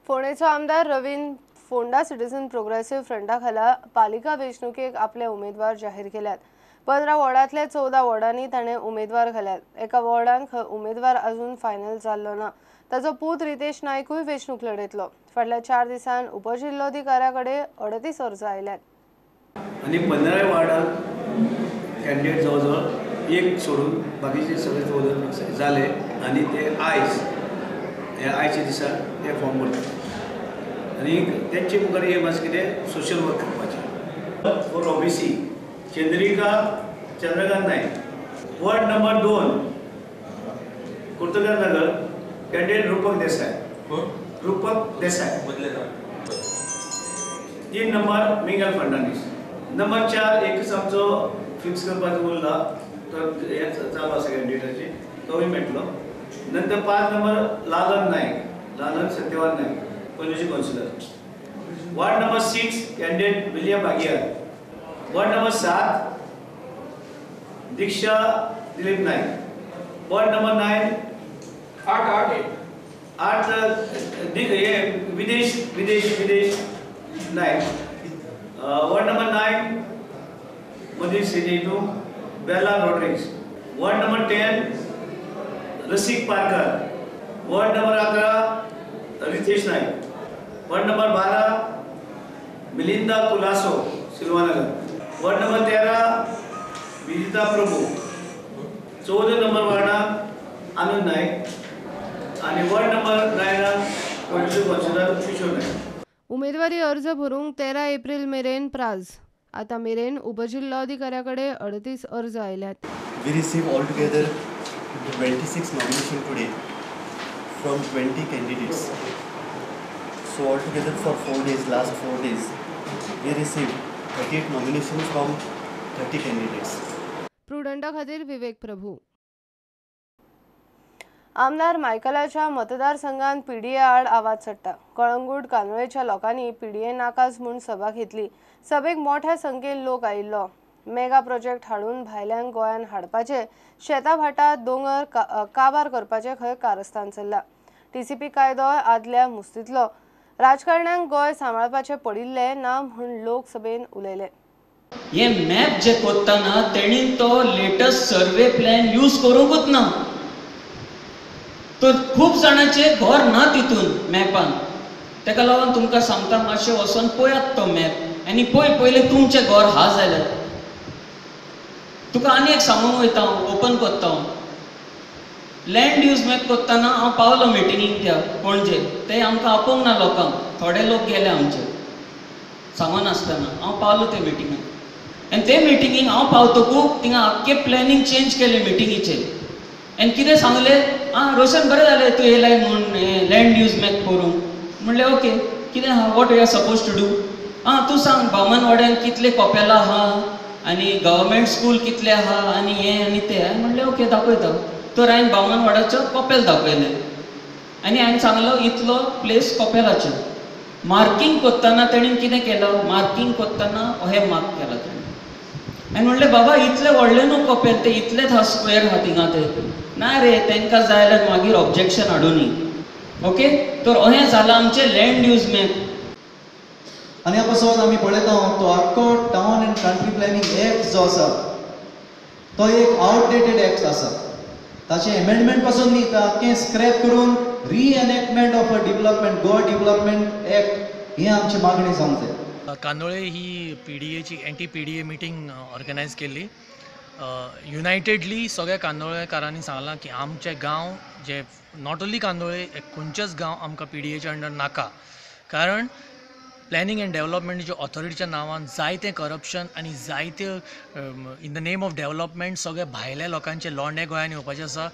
फोंडेचो आमदार रवीन Phonda citizen progressive फ्रंटाखाला पालिका वेंचणुकेक आपले उमेदवार जाहीर केल्यात। 15 वॉर्डांतले 14 वॉर्डांनी ताणें उमेदवार घाल्यात। एका वॉर्डान उमेदवार अजून फायनल जाल्लो ना। ताचो पूत रितेश नायकूय वेंचणूक लढयतलो। फाटल्या 4 दिसांन उपजिल्लोधिकाऱ्याकडे 38 अर्ज आयल्यात। आणि 15 वार्डात कॅन्डिडेट जवळ एक सोडून बाकीचे सगळे जवळ झाले आणि ते आयचे दिसा ते फॉर्म भरतात आणि त्यांचे मुखार एम आसा कितें सोशल वर्क करपाचें। For OBC Chandrika Chandrakant Naik, ward number 2 Kurtarkar Nagar candidate Rupak Desai 3 number Mingel Fernandes, number 4 एकच आमचो फिक्स करपाचो उरला तर हे चालू आसा कॅन्डिडेटाचे तोय मेळटलो। नंतर 5 number Lalan Satyavan Naik Panaji councillor, ward number 6 candidate William Bagiyar, ward number 7 Diksha Dilip Naik, ward number 9 Videsh Naik, ward number 9 मदीर सेजेटू Bela Rodrigues, ward number 10 Rasik Parkar, ward number 11 Ritesh Naik, ward number 12 Milinda Kulaso Silvanagar, ward number 13 Vijita Prabhu, 14 number वार्डात आनंद नायक आणि ward number 9 Panaji councillor Kishore Naik. उमेदवारी अर्ज भरूंक 13 एप्रिल मेरेन प्राझ। आता मेरेन उपजिल्लोधिकाऱ्याकडे 38 अर्ज आयल्यात। We received altogether 26 nominations today from 20 candidates. So altogether for 4 days, last 4 days, we received 38 nominations from 30 candidates. प्रुडंटा खातीर विवेक प्रभू। आमदार मायकलाच्या मतदारसंघात पीडीए आड आवाज चडटा। कळंगूट कांदोळेच्या लोकांनी पीडीए नाकाच म्हूण सभा घेतली। सभेक मोठ्या संख्येन लोक आयिल्लो। मेगा प्रोजेक्ट हाडून भायल्यान गोंयान हाडपाचे, शेतां भाटात दोंगर काबार करपाचे खंय कारस्थान चल्ला। टीसीपी कायदो आदल्या मुस्तीतलो। राजकारण्यांक गोंय सांबाळपाचे पडिल्ले ना म्हूण लोकसभेन उलयले। हे मॅप जे कोत्ताना तेणी तो लेटेस्ट सर्वे प्लॅन यूज करूंकूच ना। तर खूप जाणांचे घर ना तितून मॅपान, तेका लागून तुमकां सांगता मातशें वचोन पळयात तो मॅप आनी पयले तुमचें घर हा जाल्यार तुका आनी एक सांगूंक वयता ओपन कोत्ता लँड यूज मॅप कोत्ताना हांव पावलो मिटिंगेक त्या पणजे, ते आमकां आपोवंक ना लोकांक, थोडे लोक गेले आमचे सांगो नासतना। हांव पावलो ते मिटिंगेक आनी ते मिटिंगेक हांव पावतकूच थिंगा आख्खे प्लॅनिंग चेंज केले मिटिंगेचे आनी कितें सांगलें रोशन बरें जालें तूं येयलाय म्हूण लँड यूज मॅप करूंक। म्हणलें ओके कितें आहा what we are suppose to do. तूं सांग बामणवाड्यान कितले कॉपेलां आहा आनी गव्हर्मेंट स्कूल कितले आहा आनी हें आनी तें। म्हणलें ओके दाखयता। तर हांवें बामणवाड्याचो कॉपेल दाखयलें आनी हांवें सांगलो इतलो प्लेस कॉपेलाचो। मार्कींग कोत्ताना तेणें कितें केलां, मार्कींग कोत्ताना अहें मार्क केलां तेणें आनी म्हणलें बाबा इतले व्हडले न्हू कॉपेल, ते इतलेच हा स्क्वेअर आहा थिंगा ते। ना रे तांकां जाय जाल्यार मागीर ऑब्जेक्शन हाडूनी। ओके तर अहें जालां आमचें लँड यूज मॅप। आनी पासून आमी पळयता तो आख्खो town end country planning act जो आसा तो एक आउटडेटेड एक्ट आसा। ताचे एमेंडमेंट पासून न्ही, तर आख्खें स्क्रॅप करून reenactment of a development Goa development act ही आमची मागणी जावंक जाय। कांदोळे ही पीडीएची एंटी पीडीए मिटींग ऑर्गनायज केल्ली। युनायटेडली सगळ्या कांदोळेकारांनी सांगलां की आमचे गांव जे नॉट ओन्ली कांदोळे, खंयचेच गांव आमकां पीडीएच्या अंडर नाका, कारण प्लॅनिंग एंड डेव्हलपमेंटच्या ऑथॉरिटीच्या नांवान जायतें करप्शन आनी जायते in the name of development सगळे भायल्या लोकांचे लोंडे गोंयान येवपाचे आसा,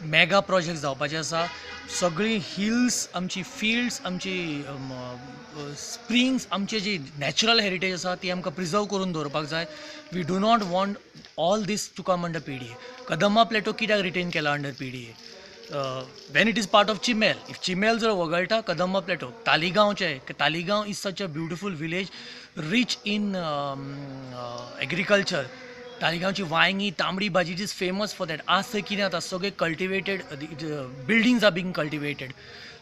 मेगा प्रोजेक्ट जावपाचे आसा। सगळी हिल्स आमची फिल्ड्स आमची स्प्रिंग्स आमची जी नॅचरल हेरिटेज आसा ती आमकां प्रिजर्व करून दवरपाक जाय। We do not want all this to come under PDA. Kadamba plateau कित्याक रिटेन केला under PDA? when it is part of Chimel. If Chimel जर वगळटा कदंबा प्लेटो, Taleigao is such a beautiful village rich in agriculture, तालिगांवची वांयगी तांबडी भाजी it is famous for that. आज थंय कितें जाता सगळे cultivated buildings are being cultivated.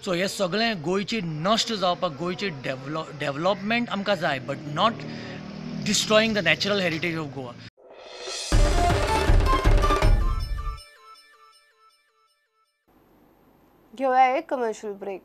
So हे सगळें गोंयचे नश्ट जावपाक गोंयचे डेव्हलपमेंट आमकां जाय but not destroying the natural heritage of Goa. घेऊया एक कमर्शियल ब्रेक.